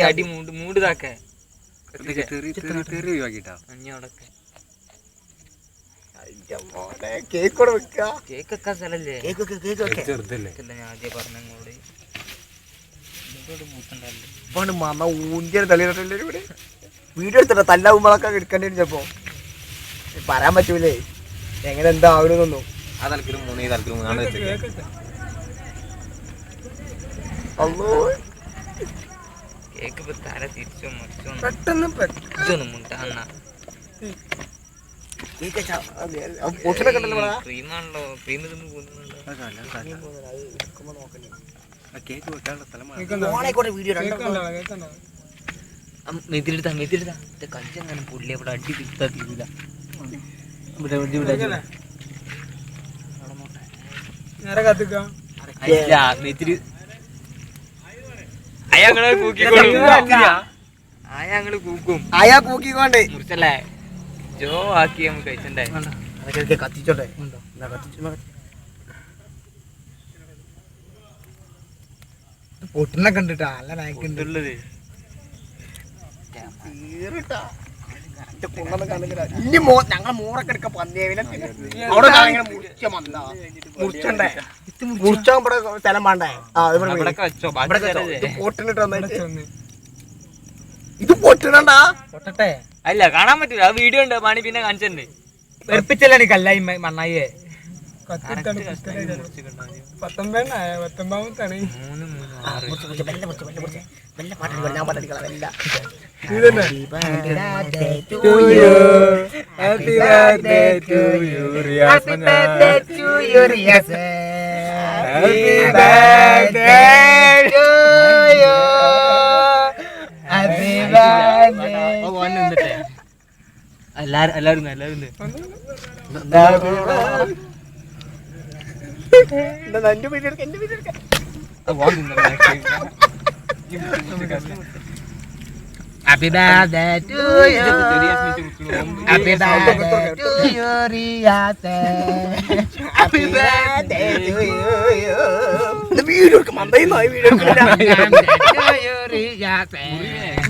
അടി മൂടിതാക്കേ കേക്ക് വെക്കാൻ സ്ഥലല്ലേ? ഞാൻ ആദ്യം പറഞ്ഞോട് വീഡിയോ എടുത്തിട്ട തല്ലാവുമ്പോഴൊക്കെ എടുക്കേണ്ടി ചിലപ്പോ പറയാൻ പറ്റൂലേ എങ്ങനെ എന്താ ആവണമെന്നൊന്നും. കേക്ക് തല തിരിച്ചോ മറിച്ചോ പെട്ടെന്ന് ക്രീമാണല്ലോ ക്രീം മെതിരെടുത്താ കഞ്ചെങ്ങനെ പുള്ളി അവിടെ അടി തിരുത്താ തീരൂല. അയാള് കൂക്കും കൂക്കിക്കൊണ്ട് മുറിച്ചല്ലേ ജോ ആക്കി നമുക്ക് കഴിച്ചണ്ടേ കത്തിച്ചോട്ടെ. പൊട്ടിനൊക്കെ ഉണ്ട് നല്ല നായ്ക്കുള്ളത്. ഞങ്ങളെ മോറൊക്കെ എടുക്ക പന്തേവിനെ അവിടെ മുറിച്ചണ്ടേ മുറിച്ചാ ഇവിടെ സ്ഥലം വേണ്ടേ? പൊട്ടിനിട്ട് ഇത് പൊട്ടിനണ്ടാ പൊട്ടട്ടെ. അല്ല കാണാൻ പറ്റൂല. ആ വീഡിയോ ഉണ്ട് പണി പിന്നെ കാണിച്ചിട്ടുണ്ട്. വെറുപ്പിച്ചല്ലേ കല്ലായി മണ്ണായിയെ എല്ലാരും Happy birthday to you. Happy birthday to you, Riyate. Happy birthday to you. The video come on, baby. Video come on. To you, Riyate.